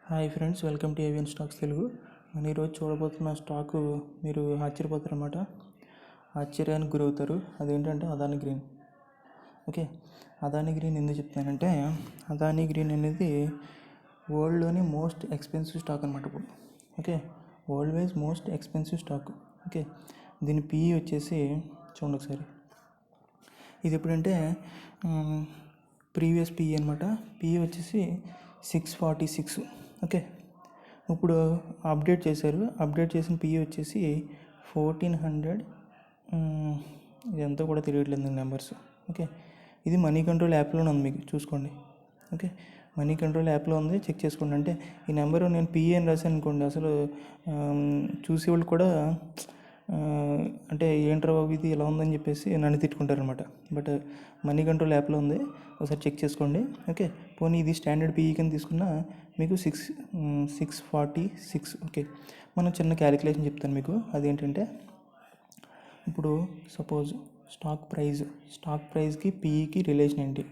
Hi friends, welcome to AVN stocks Telugu. మనం ఈరోజు చూడబోతున్న stock మీరు ఆశ్చర్యపోతారు అన్నమాట. ఆశ్చర్యానికి గురవుతారు. అదేంటంటే Adani green. Okay, Adani green ఎందుకు చెప్తున్నానంటే అదానీ గ్రీన్ అనేది వరల్డ్లోని మోస్ట్ ఎక్స్పెన్సివ్ స్టాక్ అనమాట ఇప్పుడు. Okay, world wise most expensive stock. Okay, దీని పిఈ వచ్చేసి చూడండి ఒకసారి. ఇది ఎప్పుడంటే ప్రీవియస్ పిఈ అనమాట. పిఈ వచ్చేసి 646. ఓకే, ఇప్పుడు అప్డేట్ చేశారు. అప్డేట్ చేసిన పిఈ వచ్చేసి 1400. ఇదంతా కూడా తెలియట్లేదు నెంబర్స్. ఓకే, ఇది మనీ కంట్రోల్ యాప్లోనే ఉంది, మీకు చూసుకోండి. ఓకే, మనీ కంట్రోల్ యాప్లో ఉంది, చెక్ చేసుకోండి. అంటే ఈ నెంబరు నేను పిఈ అని రాశాను అనుకోండి, అసలు చూసేవాళ్ళు కూడా అంటే ఏంట్రా బాబు ఇది ఇలా ఉందని చెప్పేసి నన్ను తిట్టుకుంటారనమాట. బట్ మనీ కంట్రోల్ యాప్లో ఉంది, ఒకసారి చెక్ చేసుకోండి. ఓకే, పోనీ ఇది స్టాండర్డ్ పిఈ కింద తీసుకున్న మీకు 646. ఓకే, మనం చిన్న క్యాలిక్యులేషన్ చెప్తాను మీకు. అదేంటంటే ఇప్పుడు సపోజ్ స్టాక్ ప్రైస్కి పిఈకి రిలేషన్ ఏంటి?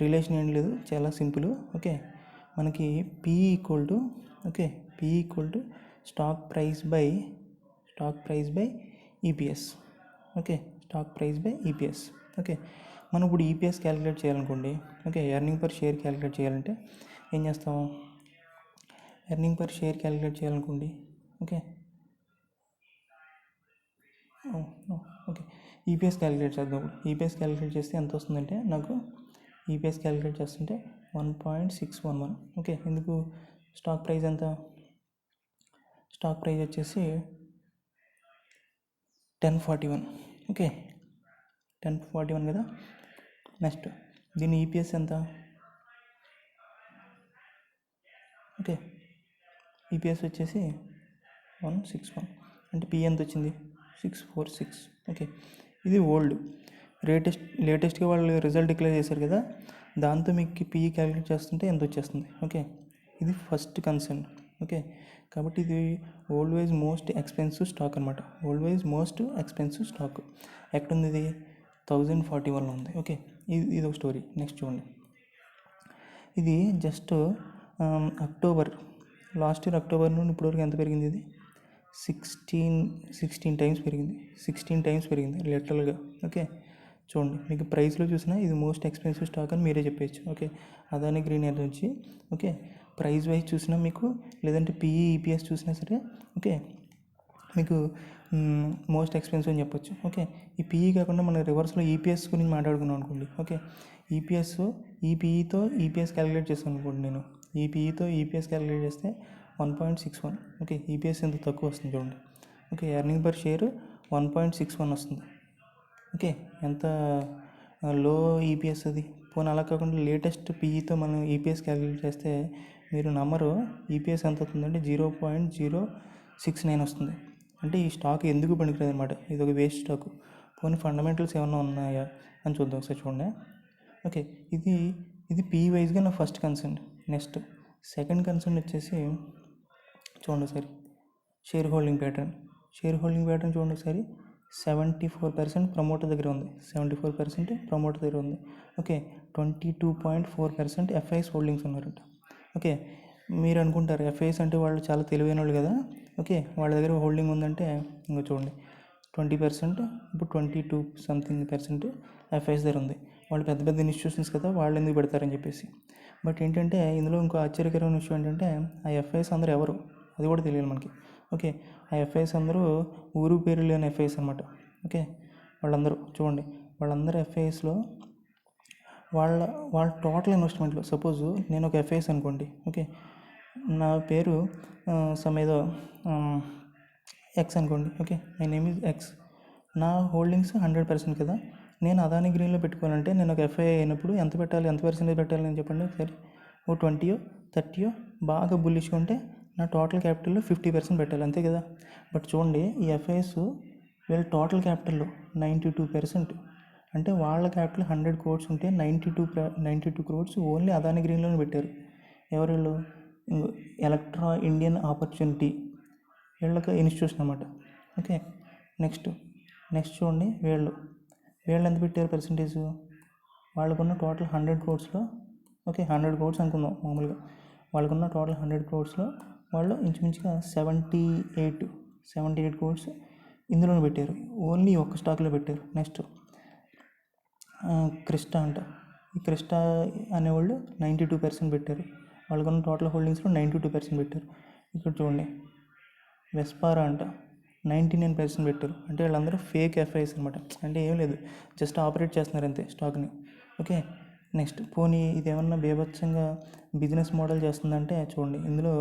రిలేషన్ ఏం లేదు, చాలా సింపుల్. ఓకే, మనకి PE equal to stock price by EPS. Okay, stock price by EPS. Okay, మనం ఇప్పుడు ఈపీఎస్ క్యాలిక్యులేట్ చేయాలనుకోండి. Okay, earning per share calculate చేయాలంటే ఏం చేస్తాం? ఎర్నింగ్ పర్ షేర్ క్యాలిక్యులేట్ చేయాలనుకోండి. ఓకే, ఈపీఎస్ క్యాలిక్యులేట్ చేద్దాం. ఈపీఎస్ క్యాలిక్యులేట్ చేస్తే ఎంత వస్తుందంటే నాకు ఈపీఎస్ క్యాలిక్యులేట్ చేస్తుంటే 1.611. ఓకే, ఎందుకు? స్టాక్ ప్రైస్ ఎంత? స్టాక్ ప్రైస్ వచ్చేసి 1041. ఓకే, 1041 కదా. నెక్స్ట్ దీని ఈపీఎస్ ఎంత? ఓకే, ఈపీఎస్ వచ్చేసి 161. అంటే పి ఎంత వచ్చింది? 646. ఓకే, ఇది ఓల్డ్. లేటెస్ట్గా వాళ్ళు రిజల్ట్ డిక్లేర్ చేశారు కదా, దాంతో మీకు పిఈ క్యాలిక్యులేట్ చేస్తుంటే ఎంత వచ్చేస్తుంది. ఓకే, ఇది ఫస్ట్ కన్సర్న్. ఓకే, కాబట్టి ఇది world wise most expensive stock అనమాట. World wise most expensive stock ఎక్కడుంది? ఇది 1041లో ఉంది. ఓకే, ఇది ఒక స్టోరీ. నెక్స్ట్ చూడండి, ఇది జస్ట్ లాస్ట్ ఇయర్ అక్టోబర్ నుండి ఇప్పటివరకు ఎంత పెరిగింది? ఇది 16 టైమ్స్ పెరిగింది. 16 టైమ్స్ పెరిగింది లిటరల్గా. ఓకే, చూడండి, మీకు ప్రైస్లో చూసినా ఇది మోస్ట్ ఎక్స్పెన్సివ్ స్టాక్ అని మీరే చెప్పచ్చు. Okay, Adani green energy. Okay, price wise చూసినా మీకు, లేదంటే పిఈ ఈపీఎస్ చూసినా సరే, ఓకే, మీకు మోస్ట్ ఎక్స్పెన్సివ్ అని చెప్పొచ్చు. ఓకే, ఈ పిఈ కాకుండా మన రివర్స్లో ఈపీఎస్ గురించి మాట్లాడుకున్నాం అనుకోండి. ఓకే, ఈ పిఈతో ఈపీఎస్ క్యాలిక్యులేట్ చేస్తాను అనుకోండి. నేను ఈ పిఈతో ఈపీఎస్ క్యాలిక్యులేట్ చేస్తే 1.61. ఓకే, ఈపీఎస్ ఎంత తక్కువ వస్తుంది చూడండి. ఓకే, ఎర్నింగ్ పర్ షేర్ 1.61 వస్తుంది. ఓకే, ఎంత లో ఈపీఎస్ అది. పోనీ అలా కాకుండా లేటెస్ట్ పిఈతో మనం ఈపీఎస్ క్యాలిక్యులేట్ చేస్తే మీరు నమ్మరు, ఈపీఎస్ ఎంత అవుతుందంటే 0.069 వస్తుంది. అంటే ఈ స్టాక్ ఎందుకు పనికిరాదు అనమాట, ఇది ఒక వేస్ట్ స్టాక్. పోనీ ఫండమెంటల్స్ ఏమైనా ఉన్నాయా అని చూద్దాం ఒకసారి చూడండి. ఓకే, ఇది పిఈ వైజ్గా నా first concern. Next second concern వచ్చేసి చూడండి ఒకసారి, షేర్ హోల్డింగ్ ప్యాటర్న్ చూడండి ఒకసారి. 74% ప్రమోటర్ దగ్గర ఉంది. 74% ప్రమోటర్ దగ్గర ఉంది. ఓకే, 22.4% ఎఫ్ఐఎస్ హోల్డింగ్స్ ఉన్నారంట. ఓకే, మీరు అనుకుంటారు ఎఫ్ఐఎస్ అంటే వాళ్ళు చాలా తెలివైన వాళ్ళు కదా. ఓకే, వాళ్ళ దగ్గర హోల్డింగ్ ఉందంటే ఇంకా చూడండి 20%, ఇప్పుడు 22% ఎఫ్ఐఎస్ దగ్గర ఉంది. వాళ్ళు పెద్ద పెద్ద ఇన్స్టిట్యూషన్స్ కదా, వాళ్ళు ఎందుకు పెడతారని చెప్పేసి. బట్ ఏంటంటే ఇందులో ఇంకో ఆశ్చర్యకరమైన విషయం ఏంటంటే ఆ ఎఫ్ఐఎస్ అందరూ ఎవరు, అది కూడా తెలియాలి మనకి. ఓకే, ఆ ఎఫ్ఐఎస్ అందరూ ఊరు పేరు లేని ఎఫ్ఐఎస్ అనమాట. ఓకే, వాళ్ళందరూ చూడండి, వాళ్ళందరూ ఎఫ్ఐఎస్లో వాళ్ళ టోటల్ ఇన్వెస్ట్మెంట్లో, సపోజ్ నేను ఒక ఎఫ్ఐఎస్ అనుకోండి. ఓకే, నా పేరు ఏదో ఎక్స్ అనుకోండి. Okay, my name is X. నా హోల్డింగ్స్ 100% కదా. నేను అదానీ గ్రీన్లో పెట్టుకోవాలంటే నేను ఒక ఎఫ్ఐ అయినప్పుడు ఎంత పర్సెంటేజ్ పెట్టాలి అని చెప్పండి ఒకసారి. ఓ 20, 30 బాగా బుల్లిష్గా ఉంటే నా టోటల్ క్యాపిటల్లో 50% పెట్టాలి, అంతే కదా. బట్ చూడండి, ఈ ఎఫ్ఐఎస్ వీళ్ళ టోటల్ క్యాపిటల్లో 92%. అంటే వాళ్ళ క్యాపిటల్ 100 crores ఉంటే 92 crores ఓన్లీ అదానీ గ్రీన్లోనే పెట్టారు. ఎవరు వీళ్ళు? ఎలక్ట్రా ఇండియన్ ఆపర్చునిటీ వీళ్ళకి ఇన్స్టిట్యూషన్ అనమాట. ఓకే, నెక్స్ట్ చూడండి, వీళ్ళు ఎంత పెట్టారు పర్సంటేజ్? వాళ్ళకున్న టోటల్ 100 crores. ఓకే, 100 crores అనుకుందాం మామూలుగా. వాళ్ళకున్న టోటల్ 100 crores వాళ్ళు ఇంచుమించుగా 78 crores ఇందులోనే పెట్టారు, ఓన్లీ ఒక్క స్టాక్లో పెట్టారు. నెక్స్ట్ క్రిస్టా అంట, ఈ క్రిస్టా అనేవాళ్ళు 92% పెట్టారు, వాళ్ళకున్న టోటల్ హోల్డింగ్స్లో 92% పెట్టారు. ఇక్కడ చూడండి వెస్పారా అంట 99% పెట్టారు. అంటే వీళ్ళందరూ ఫేక్ ఎఫ్ఐఎస్ అనమాట, అంటే ఏం లేదు, జస్ట్ ఆపరేట్ చేస్తున్నారు అంతే స్టాక్ని. ఓకే, నెక్స్ట్ పోనీ ఇదేమన్నా బీభత్సంగా బిజినెస్ మోడల్ చేస్తుందంటే చూడండి, ఇందులో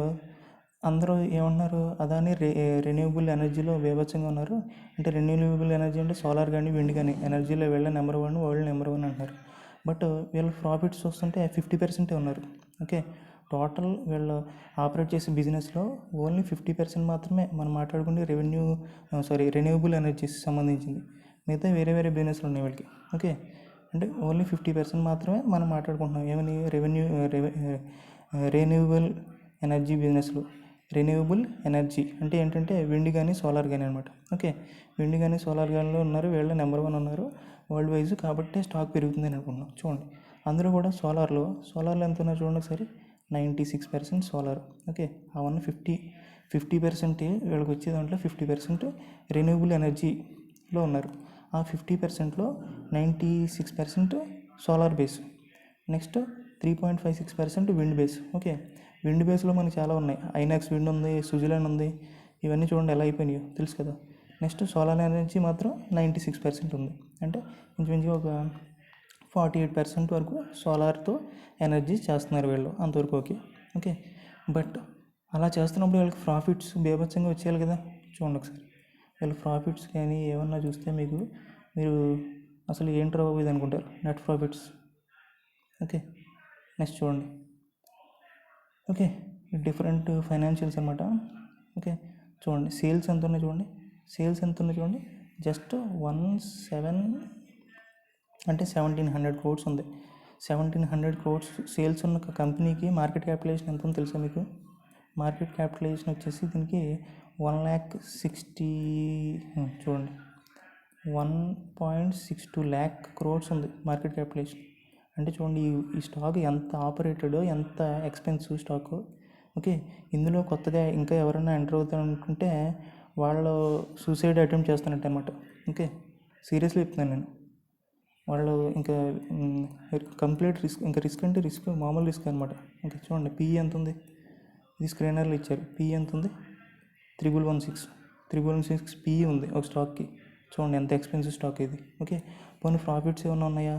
అందరూ ఏమంటున్నారు, అదాని రెన్యూవబుల్ ఎనర్జీలో బీభత్సంగా ఉన్నారు. అంటే రెన్యూవబుల్ ఎనర్జీ అంటే సోలార్ కానీ విండ్ కానీ ఎనర్జీలో వీళ్ళ నెంబర్ 1, వరల్డ్ నెంబర్ 1 అంటున్నారు. బట్ వీళ్ళ ప్రాఫిట్స్ చూస్తుంటే 50% ఉన్నారు. ఓకే, టోటల్ వీళ్ళు ఆపరేట్ చేసే బిజినెస్లో ఓన్లీ 50% మాత్రమే మనం మాట్లాడుకుంటే రెన్యూవబుల్ ఎనర్జీస్ సంబంధించింది. మిగతా వేరే వేరే బిజినెస్లు ఉన్నాయి వీళ్ళకి. ఓకే, అంటే ఓన్లీ 50% మాత్రమే మనం మాట్లాడుకుంటున్నాం ఏమని, రెన్యూవబుల్ ఎనర్జీ బిజినెస్లో. రెన్యూవబుల్ ఎనర్జీ అంటే ఏంటంటే విండ్ కానీ సోలార్ కానీ అనమాట. ఓకే, విండ్ కానీ సోలార్ గానిలో ఉన్నారు, వీళ్ళ నెంబర్ 1 ఉన్నారు వరల్డ్ వైజ్, కాబట్టి స్టాక్ పెరుగుతుందని అనుకుంటున్నాం. చూడండి అందరూ కూడా సోలార్లో ఎంత ఉన్నారు చూడండి ఒకసారి, 96% సోలార్. ఓకే, ఆ 50% వీళ్ళకి వచ్చే దాంట్లో 50% రెన్యూవబుల్ ఎనర్జీలో ఉన్నారు. ఆ 50%లో 96% solar base, next 3.56% wind base. Okay, wind బేస్లో మనకి చాలా ఉన్నాయి, ఐనాక్స్ విండ్ ఉంది, స్విట్జర్లాండ్ ఉంది, ఇవన్నీ చూడండి ఎలా అయిపోయినాయో తెలుసు కదా. నెక్స్ట్ సోలార్ ఎనర్జీ మాత్రం 96% ఉంది, అంటే ఇంచుమించుగా ఒక 48% వరకు సోలార్తో ఎనర్జీ చేస్తున్నారు వీళ్ళు, అంతవరకు ఓకే. ఓకే, బట్ అలా చేస్తున్నప్పుడు వీళ్ళకి ప్రాఫిట్స్ బీభత్సంగా వచ్చేయాలి కదా. చూడండి ఒకసారి వీళ్ళ ప్రాఫిట్స్ కానీ ఏమన్నా చూస్తే మీరు అసలు ఏంట్రా బాబు ఇది అనుకుంటారు, నెట్ ప్రాఫిట్స్. ఓకే, నెక్స్ట్ చూడండి. ఓకే, డిఫరెంట్ ఫైనాన్షియల్స్ అనమాట. ఓకే, చూడండి సేల్స్ ఎంత ఉన్నాయి చూడండి, జస్ట్ 1700 crores ఉంది. 1700 crores సేల్స్ ఉన్న కంపెనీకి మార్కెట్ క్యాపిటలైజేషన్ ఎంత ఉందో తెలుసా మీకు? మార్కెట్ క్యాపిటలైజేషన్ వచ్చేసి దీనికి 1,60,000 చూడండి 1.62 lakh crores ఉంది మార్కెట్ క్యాపిటలైజేషన్. అంటే చూడండి ఈ స్టాక్ ఎంత ఆపరేటెడ్, ఎంత ఎక్స్పెన్సివ్ స్టాక్. ఓకే, ఇందులో కొత్తగా ఇంకా ఎవరైనా ఎంటర్ అవుతారనుకుంటే వాళ్ళు సూసైడ్ అటెంప్ట్ చేస్తున్నట్టు అనమాట. ఓకే, సీరియస్లీ చెప్తున్నాను నేను. వాళ్ళు ఇంకా కంప్లీట్ రిస్క్, ఇంకా రిస్క్ అంటే రిస్క్ మామూలు రిస్క్ అనమాట. ఓకే, చూడండి పిఈ ఎంత ఉంది, ఇది స్క్రీనర్లో ఇచ్చారు, పిఈ ఎంత ఉంది, 316 పిఈ ఉంది ఒక స్టాక్కి. చూడండి ఎంత ఎక్స్పెన్సివ్ స్టాక్ ఇది. ఓకే, పోనీ ప్రాఫిట్స్ ఏమైనా ఉన్నాయా,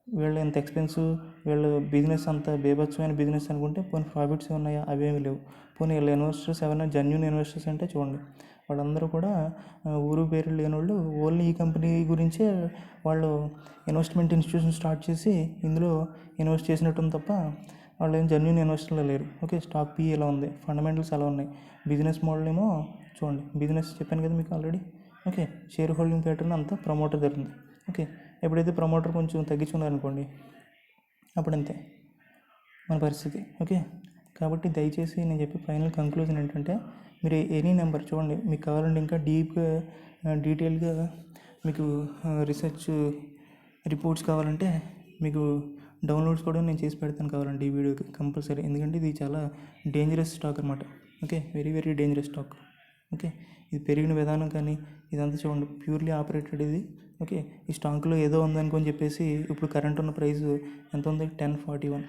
వీళ్ళు ఎంత ఎక్స్పెన్సివ్, వీళ్ళు బిజినెస్ అంత బీభత్సమైన బిజినెస్ అనుకుంటే పోనీ ప్రాఫిట్స్ ఉన్నాయా, అవేమి లేవు. పోనీ వీళ్ళ ఇన్వెస్టర్స్ ఎవరైనా జెన్యూన్ ఇన్వెస్టర్స్ అంటే చూడండి వాళ్ళందరూ కూడా ఊరు పేరు లేని వాళ్ళు, ఓన్లీ ఈ కంపెనీ గురించే వాళ్ళు ఇన్వెస్ట్మెంట్ ఇన్స్టిట్యూషన్ స్టార్ట్ చేసి ఇందులో ఇన్వెస్ట్ చేసినట్టు తప్ప వాళ్ళు ఏం జెన్యూన్ ఇన్వెస్టర్లు లేరు. ఓకే, స్టాక్ పీ ఎలా ఉంది, ఫండమెంటల్స్ ఎలా ఉన్నాయి, బిజినెస్ మోడల్ ఏమో చూడండి, బిజినెస్ చెప్పాను కదా మీకు already. Okay, share holding pattern అంతా ప్రమోటర్ జరుగుతుంది. ఓకే, ఎప్పుడైతే ప్రమోటర్ కొంచెం తగ్గించుకున్నారనుకోండి అప్పుడు అంతే మన పరిస్థితి. ఓకే, కాబట్టి దయచేసి నేను చెప్పే ఫైనల్ కంక్లూజన్ ఏంటంటే, మీరు ఎనీ నెంబర్ చూడండి, మీకు కావాలంటే ఇంకా డీటెయిల్గా మీకు రీసెర్చ్ రిపోర్ట్స్ కావాలంటే మీకు డౌన్లోడ్స్ కూడా నేను చేసి పెడతాను కావాలంటే ఈ వీడియోకి కంపల్సరీ, ఎందుకంటే ఇది చాలా డేంజరస్ స్టాక్ అనమాట. Okay, very very dangerous stock. Okay, ఇది పెరిగిన విధానం కానీ ఇదంతా చూడండి ప్యూర్లీ ఆపరేటెడ్ ఇది. ఓకే, ఈ స్టాక్లో ఏదో ఉందనుకొని చెప్పేసి ఇప్పుడు కరెంట్ ఉన్న ప్రైస్ ఎంత ఉంది, 1041.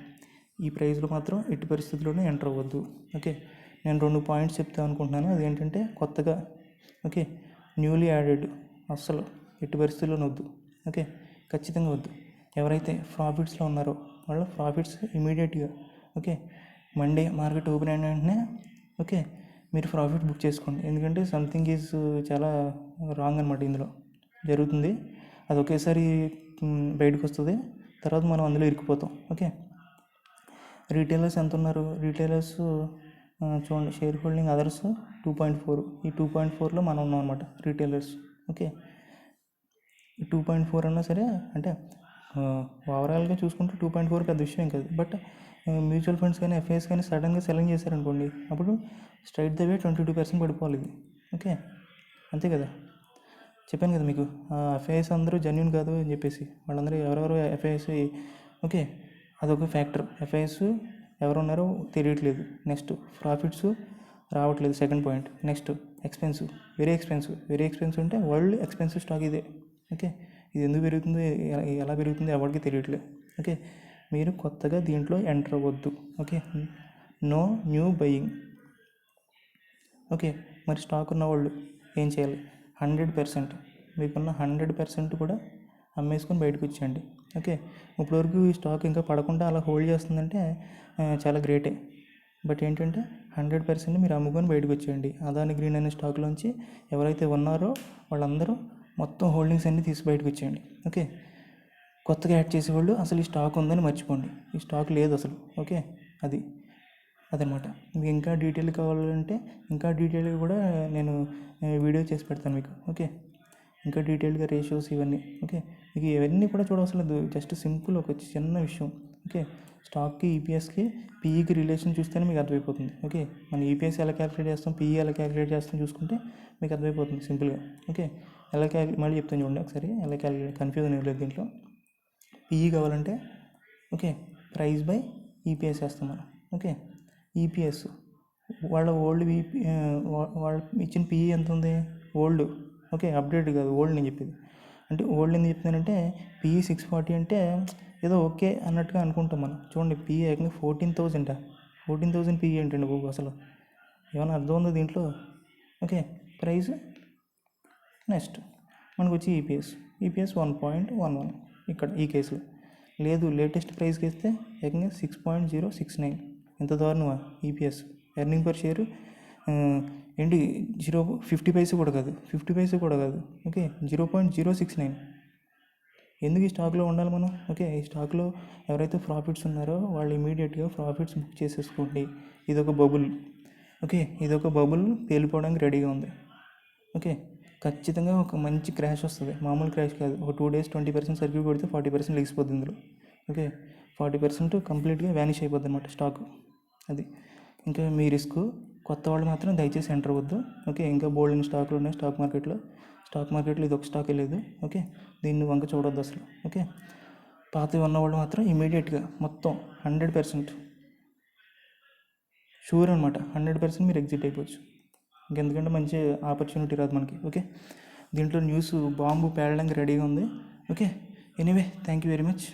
ఈ ప్రైస్లో మాత్రం ఎట్టి పరిస్థితుల్లోనే ఎంటర్ అవ్వద్దు. ఓకే, నేను 2 పాయింట్స్ చెప్తాను అనుకుంటున్నాను, అదేంటంటే కొత్తగా ఓకే న్యూలీ యాడెడ్ అస్సలు ఎట్టి పరిస్థితుల్లోనే వద్దు. ఓకే, ఖచ్చితంగా వద్దు. ఎవరైతే ప్రాఫిట్స్లో ఉన్నారో వాళ్ళ ప్రాఫిట్స్ ఇమీడియట్గా ఓకే మండే మార్కెట్ ఓపెన్ అయిన వెంటనే ఓకే మీరు ప్రాఫిట్ బుక్ చేసుకోండి, ఎందుకంటే సంథింగ్ ఈజ్ చాలా రాంగ్ అనమాట ఇందులో జరుగుతుంది. అది ఒకేసారి బయటకు వస్తుంది, తర్వాత మనం అందులో ఇరుక్కుపోతాం. ఓకే, రీటైలర్స్ ఎంత ఉన్నారు, రీటైలర్స్ చూడండి షేర్ హోల్డింగ్ అదర్స్ 2.4, ఈ 2.4లో మనం ఉన్నాం అనమాట రీటైలర్స్. ఓకే, ఈ 2.4 అన్నా సరే అంటే ఓవరాల్గా చూసుకుంటే 2.4 పెద్ద విషయం కాదు. బట్ మ్యూచువల్ ఫండ్స్ కానీ ఎఫ్ఐఎస్ కానీ సడన్గా సెల్లింగ్ చేశారనుకోండి అప్పుడు స్ట్రైట్ ద వే 22% పడిపోవాలి ఇది. ఓకే, అంతే కదా, చెప్పాను కదా మీకు ఎఫ్ఐఎస్ అందరూ జెన్యూన్ కాదు అని చెప్పేసి, వాళ్ళందరూ ఎవరెవరు ఎఫ్ఐఎస్ ఓకే అదొక ఫ్యాక్టర్. ఎఫ్ఐఎస్ ఎవరు ఉన్నారో తెలియట్లేదు. నెక్స్ట్ ప్రాఫిట్స్ రావట్లేదు, second point. Next expensive, very expensive అంటే వరల్డ్ ఎక్స్పెన్సివ్ స్టాక్ ఇదే. ఓకే, ఇది ఎందుకు పెరుగుతుందో ఎలా పెరుగుతుందో ఎవరికి తెలియట్లేదు. ఓకే, మీరు కొత్తగా దీంట్లో ఎంటర్ అవ్వద్దు. Okay, no new buying. Okay, మరి స్టాక్ ఉన్న వాళ్ళు ఏం చేయాలి? 100% మీకున్న 100% కూడా అమ్మేసుకొని బయటకు వచ్చేయండి. ఓకే, ఇప్పటివరకు ఈ స్టాక్ ఇంకా పడకుండా అలా హోల్డ్ చేస్తుందంటే చాలా గ్రేటే. బట్ ఏంటంటే 100% మీరు అమ్ముకొని బయటకు వచ్చేయండి. అదాని గ్రీన్ అనే స్టాక్లోంచి ఎవరైతే ఉన్నారో వాళ్ళందరూ మొత్తం హోల్డింగ్స్ అన్నీ తీసి బయటకు వచ్చేయండి. ఓకే, కొత్తగా యాడ్ చేసేవాళ్ళు అసలు ఈ స్టాక్ ఉందని మర్చిపోండి, ఈ స్టాక్ లేదు అసలు. ఓకే, అదనమాట. మీకు ఇంకా డీటెయిల్ కావాలంటే ఇంకా డీటెయిల్గా కూడా నేను వీడియో చేసి పెడతాను మీకు. ఓకే, ఇంకా డీటెయిల్గా రేషియోస్ ఇవన్నీ. ఓకే, మీకు ఇవన్నీ కూడా చూడవసరం లేదు, జస్ట్ సింపుల్ ఒక చిన్న విషయం. ఓకే, స్టాక్కి ఈపీఎస్కి పీఈకి రిలేషన్ చూస్తేనే మీకు అర్థమైపోతుంది. ఓకే, మనం ఈపీఎస్ ఎలా క్యాలిక్యులేట్ చేస్తాం, పీఈ ఎలా క్యాలిక్యులేట్ చేస్తాం చూసుకుంటే మీకు అర్థమైపోతుంది సింపుల్గా. ఓకే, మళ్ళీ చెప్తాను చూడండి ఒకసారి, ఎలా క్యాలిక్యులేట్, కన్ఫ్యూజన్ ఏం లేదు దీంట్లో. పీఈ కావాలంటే ఓకే, ప్రైస్ బై ఈపీఎస్ వేస్తాం మనం. ఓకే, ఈపీఎస్ వాళ్ళ ఓల్డ్ వాళ్ళు ఇచ్చిన పీఈ ఎంత ఉంది? ఓల్డ్. ఓకే, అప్డేట్ కాదు, ఓల్డ్ నేను చెప్పేది. అంటే ఓల్డ్ ఎందుకు చెప్తున్నానంటే పీఈ 640 అంటే ఏదో ఓకే అన్నట్టుగా అనుకుంటాం మనం. చూడండి, పీఈ ఏకంగా 14,000 పీఈ ఏంటండి బాబు, అసలు ఏమైనా అర్థం ఉందో దీంట్లో? Okay, price. నెక్స్ట్ మనకు వచ్చి ఈపీఎస్ 1.11 ఇక్కడ ఈ కేసులో. లేదు, లేటెస్ట్ ప్రైస్కి ఇస్తే ఏకంగా 6.069. ఎంత దారుణమా ఈపీఎస్, ఎర్నింగ్ పర్ షేర్ ఏంటి 50 పైసా కూడా కాదు. ఓకే, 0.069. ఎందుకు ఈ స్టాక్లో ఉండాలి మనం? ఓకే, ఈ స్టాక్లో ఎవరైతే ప్రాఫిట్స్ ఉన్నారో వాళ్ళు ఇమీడియట్గా ప్రాఫిట్స్ బుక్ చేసేసుకోండి. ఇదొక బబుల్. ఓకే, ఇదొక బబుల్ పేలిపోవడానికి రెడీగా ఉంది. ఓకే, ఖచ్చితంగా ఒక మంచి క్రాష్ వస్తుంది, మామూలు క్రాష్ కాదు. ఒక 2 days 20% సర్క్యూట్ కొడితే 40% లెగిసిపోద్ది ఇందులో. ఓకే, 40% కంప్లీట్గా వ్యానిష్ అయిపోద్ది అనమాట స్టాక్. అది ఇంకా మీ రిస్క్. కొత్త వాళ్ళు మాత్రం దయచేసి ఎంటర్ అవ్వద్దు. ఓకే, ఇంకా బోల్డ్ స్టాక్లు ఉన్నాయి స్టాక్ మార్కెట్లో ఇది ఒక స్టాకే లేదు. ఓకే, దీన్ని వంక చూడొద్దు అసలు. ఓకే, పాతవి ఉన్నవాళ్ళు మాత్రం ఇమీడియట్గా మొత్తం 100% షూర్ అనమాట, 100% మీరు ఎగ్జిట్ అయిపోవచ్చు. ఇంకెందుకంటే మంచి ఆపర్చునిటీ రాదు మనకి. ఓకే, దీంట్లో న్యూస్ బాంబు పేలడానికి రెడీగా ఉంది. Okay, anyway thank you very much.